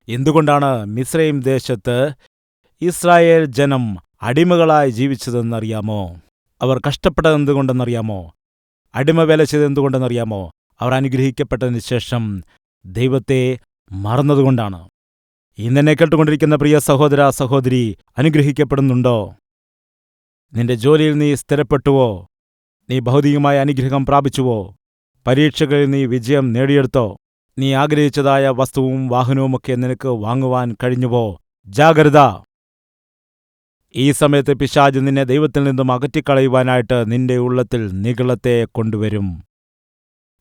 എന്തുകൊണ്ടാണ് മിസ്രയീം ദേശത്ത് ഇസ്രായേൽ ജനം അടിമകളായി ജീവിച്ചതെന്നറിയാമോ? അവർ കഷ്ടപ്പെട്ടതെന്തുകൊണ്ടെന്നറിയാമോ? അടിമവേല ചെയ്തെന്തുകൊണ്ടെന്നറിയാമോ? അവർ അനുഗ്രഹിക്കപ്പെട്ടതിന് ശേഷം ദൈവത്തെ മറന്നതുകൊണ്ടാണ്. ഇന്നെന്നെ കേട്ടുകൊണ്ടിരിക്കുന്ന പ്രിയ സഹോദര സഹോദരി, അനുഗ്രഹിക്കപ്പെടുന്നുണ്ടോ? നിന്റെ ജോലിയിൽ നീ സ്ഥിരപ്പെട്ടുവോ? നീ ഭൗതികമായ അനുഗ്രഹം പ്രാപിച്ചുവോ? പരീക്ഷകളിൽ നീ വിജയം നേടിയെടുത്തോ? നീ ആഗ്രഹിച്ചതായ വസ്തുവും വാഹനവുമൊക്കെ നിനക്ക് വാങ്ങുവാൻ കഴിഞ്ഞുവോ? ജാഗ്രത! ഈ സമയത്ത് പിശാച് നിന്നെ ദൈവത്തിൽ നിന്നും അകറ്റിക്കളയുവാനായിട്ട് നിന്റെ ഉള്ളത്തിൽ നിഗളത്തെ കൊണ്ടുവരും.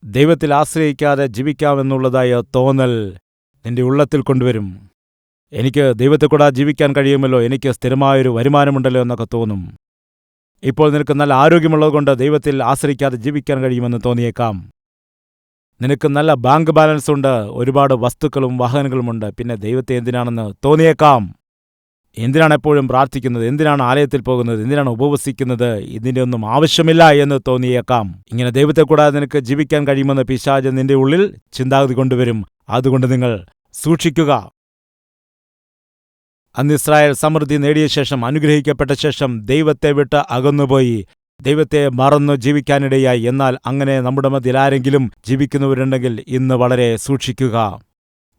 ദൈവത്തിൽ ആശ്രയിക്കാതെ ജീവിക്കാമെന്നുള്ളതായ തോന്നൽ നിന്റെ ഉള്ളത്തിൽ കൊണ്ടുവരും. എനിക്ക് ദൈവത്തെ കൂടാതെ ജീവിക്കാൻ കഴിയുമല്ലോ, എനിക്ക് സ്ഥിരമായൊരു വരുമാനമുണ്ടല്ലോ എന്നൊക്കെ തോന്നും. ഇപ്പോൾ നിനക്ക് നല്ല ആരോഗ്യമുള്ളതുകൊണ്ട് ദൈവത്തിൽ ആശ്രയിക്കാതെ ജീവിക്കാൻ കഴിയുമെന്ന് തോന്നിയേക്കാം. നിനക്ക് നല്ല ബാങ്ക് ബാലൻസ് ഉണ്ട്, ഒരുപാട് വസ്തുക്കളും വാഹനങ്ങളുമുണ്ട്, പിന്നെ ദൈവത്തെ എന്തിനാണെന്ന് തോന്നിയേക്കാം. എന്തിനാണ് എപ്പോഴും പ്രാർത്ഥിക്കുന്നത്? എന്തിനാണ് ആലയത്തിൽ പോകുന്നത്? എന്തിനാണ് ഉപവസിക്കുന്നത്? ഇതിൻ്റെ ഒന്നും ആവശ്യമില്ല എന്ന് തോന്നിയേക്കാം. ഇങ്ങനെ ദൈവത്തെ കൂടാതെ നിനക്ക് ജീവിക്കാൻ കഴിയുമെന്ന് പിശാച് നിന്റെ ഉള്ളിൽ ചിന്താഗതി കൊണ്ടുവരും. അതുകൊണ്ട് നിങ്ങൾ സൂക്ഷിക്കുക. അന്ന് ഇസ്രായേൽ സമൃദ്ധി നേടിയ ശേഷം, അനുഗ്രഹിക്കപ്പെട്ട ശേഷം ദൈവത്തെ വിട്ട് അകന്നുപോയി, ദൈവത്തെ മറന്നു ജീവിക്കാനിടയായി. എന്നാൽ അങ്ങനെ നമ്മുടെ മധ്യയിൽ ആരെങ്കിലും ജീവിക്കുന്നവരുണ്ടെങ്കിൽ ഇന്ന് വളരെ സൂക്ഷിക്കുക.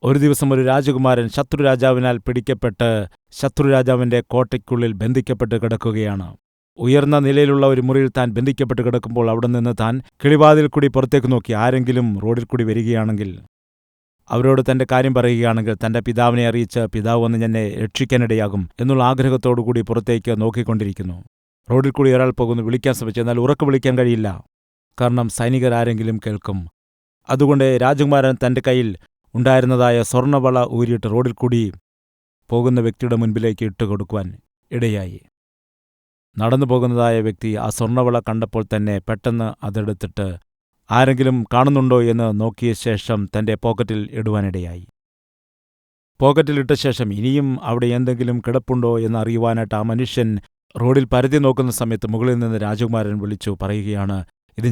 ഒരു ദിവസം ഒരു രാജകുമാരൻ ശത്രുരാജാവിനാൽ പിടിക്കപ്പെട്ട് ശത്രുരാജാവിന്റെ കോട്ടയ്ക്കുള്ളിൽ ബന്ധിക്കപ്പെട്ട് കിടക്കുകയാണ്. ഉയർന്ന നിലയിലുള്ള ഒരു മുറിയിൽ താൻ ബന്ധിക്കപ്പെട്ട് കിടക്കുമ്പോൾ അവിടെ നിന്ന് താൻ കിളിവാതിൽ കൂടി പുറത്തേക്ക് നോക്കി. ആരെങ്കിലും റോഡിൽ കൂടി വരികയാണെങ്കിൽ, അവരോട് തന്റെ കാര്യം പറയുകയാണെങ്കിൽ, തന്റെ പിതാവിനെ അറിയിച്ച് പിതാവ് വന്ന് എന്നെ രക്ഷിക്കാനിടയാകും എന്നുള്ള ആഗ്രഹത്തോടുകൂടി പുറത്തേക്ക് നോക്കിക്കൊണ്ടിരിക്കുന്നു. റോഡിൽ കൂടി ഒരാൾ പോകുന്നു, വിളിക്കാൻ ശ്രമിച്ചു. എന്നാൽ ഉറക്കെ വിളിക്കാൻ കഴിയില്ല, കാരണം സൈനികരാരെങ്കിലും കേൾക്കും. അതുകൊണ്ട് രാജകുമാരൻ തന്റെ കയ്യിൽ ഉണ്ടായിരുന്നതായ സ്വർണ്ണവള ഊരിയിട്ട് റോഡിൽ കൂടി പോകുന്ന വ്യക്തിയുടെ മുൻപിലേക്ക് ഇട്ടുകൊടുക്കുവാൻ ഇടയായി. നടന്നു പോകുന്നതായ വ്യക്തി ആ സ്വർണ്ണവള കണ്ടപ്പോൾ തന്നെ പെട്ടെന്ന് അതെടുത്തിട്ട് ആരെങ്കിലും കാണുന്നുണ്ടോ എന്ന് നോക്കിയ ശേഷം തന്റെ പോക്കറ്റിൽ ഇടുവാനിടയായി. പോക്കറ്റിലിട്ട ശേഷം ഇനിയും അവിടെ എന്തെങ്കിലും കിടപ്പുണ്ടോ എന്ന് അറിയുവാനായിട്ട് ആ മനുഷ്യൻ റോഡിൽ പരതി നോക്കുന്ന സമയത്ത് മുകളിൽ നിന്ന് രാജകുമാരൻ വിളിച്ചു പറയുകയാണ്, ഇത്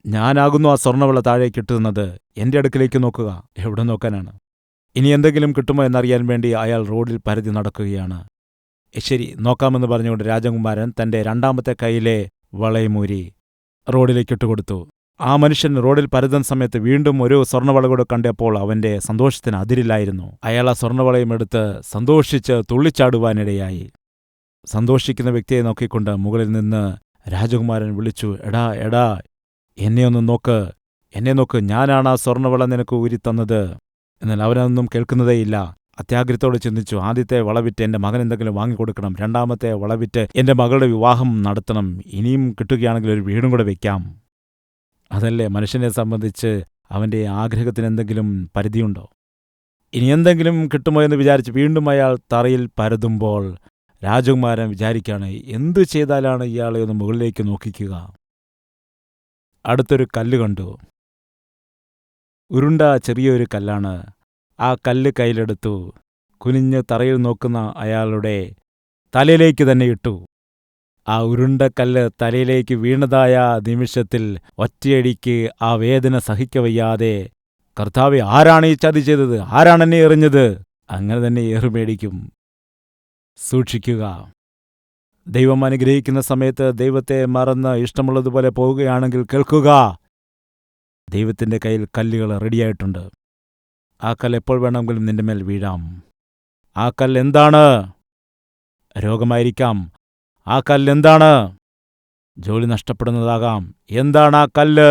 ഞാനാകുന്നു ആ സ്വർണ്ണവള താഴേക്ക് ഇട്ടുന്നത്. എന്റെ അടുക്കിലേക്ക് നോക്കുക. എവിടെ നോക്കാനാണ്? ഇനി എന്തെങ്കിലും കിട്ടുമോ എന്നറിയാൻ വേണ്ടി അയാൾ റോഡിൽ പരതി നടക്കുകയാണ്. ശരി, നോക്കാമെന്ന് പറഞ്ഞുകൊണ്ട് രാജകുമാരൻ തന്റെ രണ്ടാമത്തെ കൈയിലെ വളയമൂരി റോഡിലേക്ക് ഇട്ടുകൊടുത്തു. ആ മനുഷ്യൻ റോഡിൽ പരതുന്ന സമയത്ത് വീണ്ടും ഒരു സ്വർണ്ണവള കൂടെ കണ്ടപ്പോൾ അവന്റെ സന്തോഷത്തിന് അതിരില്ലായിരുന്നു. അയാൾ ആ സ്വർണ്ണവളയും എടുത്ത് സന്തോഷിച്ച് തുള്ളിച്ചാടുവാനിടയായി. സന്തോഷിക്കുന്ന വ്യക്തിയെ നോക്കിക്കൊണ്ട് മുകളിൽ നിന്ന് രാജകുമാരൻ വിളിച്ചു, എടാ, എന്നെ നോക്ക്, ഞാനാണ് ആ സ്വർണ്ണവള നിനക്ക് ഊരിത്തന്നത്. എന്നാൽ അവനൊന്നും കേൾക്കുന്നതേയില്ല. അത്യാഗ്രഹത്തോട് ചിന്തിച്ചു, ആദ്യത്തെ വളവിറ്റ് എൻ്റെ മകൻ എന്തെങ്കിലും വാങ്ങിക്കൊടുക്കണം, രണ്ടാമത്തെ വളവിറ്റ് എൻ്റെ മകളുടെ വിവാഹം നടത്തണം, ഇനിയും കിട്ടുകയാണെങ്കിൽ ഒരു വീടും കൂടെ വയ്ക്കാം. അതല്ലേ മനുഷ്യനെ സംബന്ധിച്ച് അവൻ്റെ ആഗ്രഹത്തിന് എന്തെങ്കിലും പരിധിയുണ്ടോ? ഇനി എന്തെങ്കിലും കിട്ടുമോ എന്ന് വിചാരിച്ച് വീണ്ടും അയാൾ തറയിൽ പരതുമ്പോൾ രാജകുമാരൻ വിചാരിക്കുകയാണ്, എന്തു ചെയ്താലാണ് ഇയാളെ ഒന്ന് മുകളിലേക്ക് നോക്കിക്കുക. അടുത്തൊരു കല്ല് കണ്ടു. ഉരുണ്ട ചെറിയൊരു കല്ലാണ്. ആ കല്ല് കയ്യിലെടുത്തു. കുനിഞ്ഞ് തറയിൽ നോക്കുന്ന അയാളുടെ തലയിലേക്ക് തന്നെ ഇട്ടു. ആ ഉരുണ്ട കല്ല് തലയിലേക്ക് വീണതായ നിമിഷത്തിൽ ഒറ്റയടിക്ക് ആ വേദന സഹിക്കവയ്യാതെ, കർത്താവേ, ആരാണ് ഈ ചതി ചെയ്തത്? ആരാണെന്നെ എറിഞ്ഞത്? അങ്ങനെ തന്നെ ഏറുമേടിക്കും. സൂക്ഷിക്കുക. ദൈവം അനുഗ്രഹിക്കുന്ന സമയത്ത് ദൈവത്തെ മറന്ന് ഇഷ്ടമുള്ളതുപോലെ പോവുകയാണെങ്കിൽ കേൾക്കുക, ദൈവത്തിൻ്റെ കയ്യിൽ കല്ലുകൾ റെഡിയായിട്ടുണ്ട്. ആ കല്ല് എപ്പോൾ വേണമെങ്കിലും നിന്റെ മേൽ വീഴാം. ആ കല്ല് എന്താണ്? രോഗമായിരിക്കാം. ആ കല്ല് എന്താണ്? ജോലി നഷ്ടപ്പെടുന്നതാകാം. എന്താണ് ആ കല്ല്?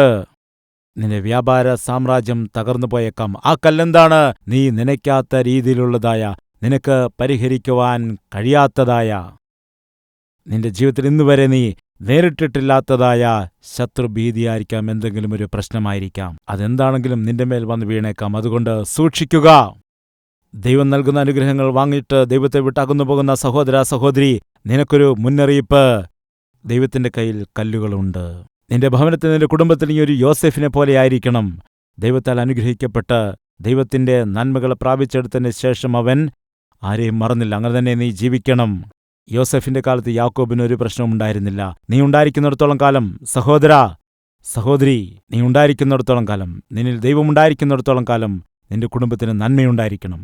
നിന്റെ വ്യാപാര സാമ്രാജ്യം തകർന്നു പോയേക്കാം. ആ കല്ലെന്താണ്? നീ നനയ്ക്കാത്ത രീതിയിലുള്ളതായ, നിനക്ക് പരിഹരിക്കുവാൻ കഴിയാത്തതായ, നിന്റെ ജീവിതത്തിൽ ഇന്നുവരെ നീ നേരിട്ടിട്ടില്ലാത്തതായ ശത്രുഭീതിയായിരിക്കാം. എന്തെങ്കിലും ഒരു പ്രശ്നമായിരിക്കാം. അതെന്താണെങ്കിലും നിന്റെ മേൽ വന്ന് വീണേക്കാം. അതുകൊണ്ട് സൂക്ഷിക്കുക. ദൈവം നൽകുന്ന അനുഗ്രഹങ്ങൾ വാങ്ങിയിട്ട് ദൈവത്തെ വിട്ടകന്നു പോകുന്ന സഹോദര സഹോദരി, നിനക്കൊരു മുന്നറിയിപ്പ്. ദൈവത്തിന്റെ കയ്യിൽ കല്ലുകളുണ്ട്. നിന്റെ ഭവനത്തിൽ, നിന്റെ കുടുംബത്തിൽ നീ ഒരു യോസേഫിനെ പോലെ ആയിരിക്കണം. ദൈവത്താൽ അനുഗ്രഹിക്കപ്പെട്ട് ദൈവത്തിന്റെ നന്മകൾ പ്രാപിച്ചെടുത്തതിന് ശേഷം അവൻ ആരെയും മറന്നില്ല. അങ്ങനെ തന്നെ നീ ജീവിക്കണം. യോസെഫിന്റെ കാലത്ത് യാക്കോബിന് ഒരു പ്രശ്നമുണ്ടായിരുന്നില്ല. നീ ഉണ്ടായിരിക്കുന്നിടത്തോളം കാലം, സഹോദര സഹോദരി, നീ ഉണ്ടായിരിക്കുന്നിടത്തോളം കാലം, നിന്നിൽ ദൈവമുണ്ടായിരിക്കുന്നിടത്തോളം കാലം നിന്റെ കുടുംബത്തിന് നന്മയുണ്ടായിരിക്കണം,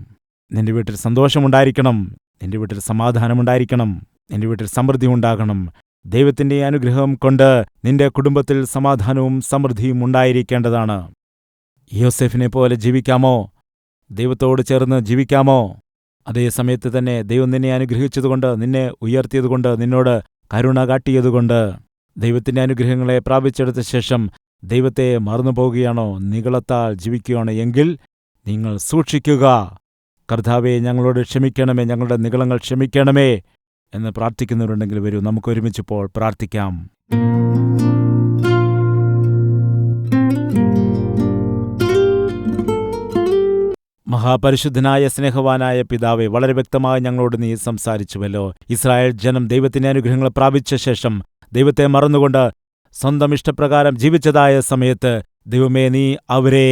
നിന്റെ വീട്ടിൽ സന്തോഷമുണ്ടായിരിക്കണം, നിന്റെ വീട്ടിൽ സമാധാനമുണ്ടായിരിക്കണം, നിന്റെ വീട്ടിൽ സമൃദ്ധി ഉണ്ടാകണം. ദൈവത്തിൻ്റെ അനുഗ്രഹം കൊണ്ട് നിന്റെ കുടുംബത്തിൽ സമാധാനവും സമൃദ്ധിയും ഉണ്ടായിരിക്കേണ്ടതാണ്. യോസേഫിനെ പോലെ ജീവിക്കാമോ? ദൈവത്തോട് ചേർന്ന് ജീവിക്കാമോ? അതേ സമയത്ത് തന്നെ ദൈവം നിന്നെ അനുഗ്രഹിച്ചതുകൊണ്ട്, നിന്നെ ഉയർത്തിയതുകൊണ്ട്, നിന്നോട് കരുണ കാട്ടിയതുകൊണ്ട്, ദൈവത്തിൻ്റെ അനുഗ്രഹങ്ങളെ പ്രാപിച്ചെടുത്ത ശേഷം ദൈവത്തെ മറന്നുപോകുകയാണോ? നിഗളത്താൽ ജീവിക്കുകയാണോ എങ്കിൽ നിങ്ങൾ സൂക്ഷിക്കുക. കർത്താവേ, ഞങ്ങളോട് ക്ഷമിക്കണമേ, ഞങ്ങളുടെ നിഗളങ്ങൾ ക്ഷമിക്കണമേ എന്ന് പ്രാർത്ഥിക്കുന്നവരുണ്ടെങ്കിൽ വരൂ, നമുക്കൊരുമിച്ചിപ്പോൾ പ്രാർത്ഥിക്കാം. മഹാപരിശുദ്ധനായ സ്നേഹവാനായ പിതാവേ, വളരെ വ്യക്തമായി ഞങ്ങളോട് നീ സംസാരിച്ചുവല്ലോ. ഇസ്രായേൽ ജനം ദൈവത്തിന്റെ അനുഗ്രഹങ്ങൾ പ്രാപിച്ച ശേഷം ദൈവത്തെ മറന്നുകൊണ്ട് സ്വന്തം ഇഷ്ടപ്രകാരം ജീവിച്ചതായ സമയത്ത്, ദൈവമേ, നീ അവരെ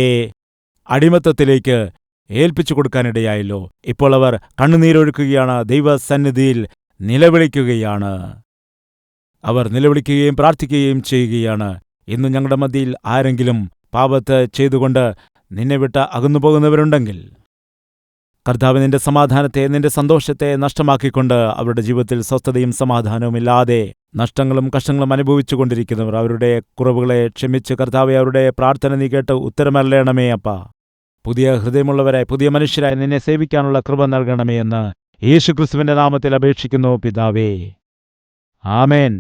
അടിമത്തത്തിലേക്ക് ഏൽപ്പിച്ചു കൊടുക്കാനിടയായല്ലോ. ഇപ്പോൾ അവർ കണ്ണുനീരൊഴുക്കുകയാണ്, ദൈവസന്നിധിയിൽ നിലവിളിക്കുകയാണ്. അവർ നിലവിളിക്കുകയും പ്രാർത്ഥിക്കുകയും ചെയ്യുകയാണ്. ഇന്ന് ഞങ്ങളുടെ മധ്യയിൽ ആരെങ്കിലും പാപത്ത് ചെയ്തുകൊണ്ട് നിന്നെ വിട്ട് അകന്നുപോകുന്നവരുണ്ടെങ്കിൽ, കർത്താവ് നിന്റെ സമാധാനത്തെ, നിന്റെ സന്തോഷത്തെ നഷ്ടമാക്കിക്കൊണ്ട് അവരുടെ ജീവിതത്തിൽ സ്വസ്ഥതയും സമാധാനവുമില്ലാതെ നഷ്ടങ്ങളും കഷ്ടങ്ങളും അനുഭവിച്ചുകൊണ്ടിരിക്കുന്നവർ, അവരുടെ കുറവുകളെ ക്ഷമിച്ച് കർത്താവെ, അവരുടെ പ്രാർത്ഥന നീ കേട്ട് ഉത്തരമല്ലണമേ അപ്പാ. പുതിയ ഹൃദയമുള്ളവരായി, പുതിയ മനുഷ്യരായി നിന്നെ സേവിക്കാനുള്ള കൃപ നൽകണമേ എന്ന് യേശുക്രിസ്തുവിന്റെ നാമത്തിൽ അപേക്ഷിക്കുന്നു പിതാവേ. ആമേൻ.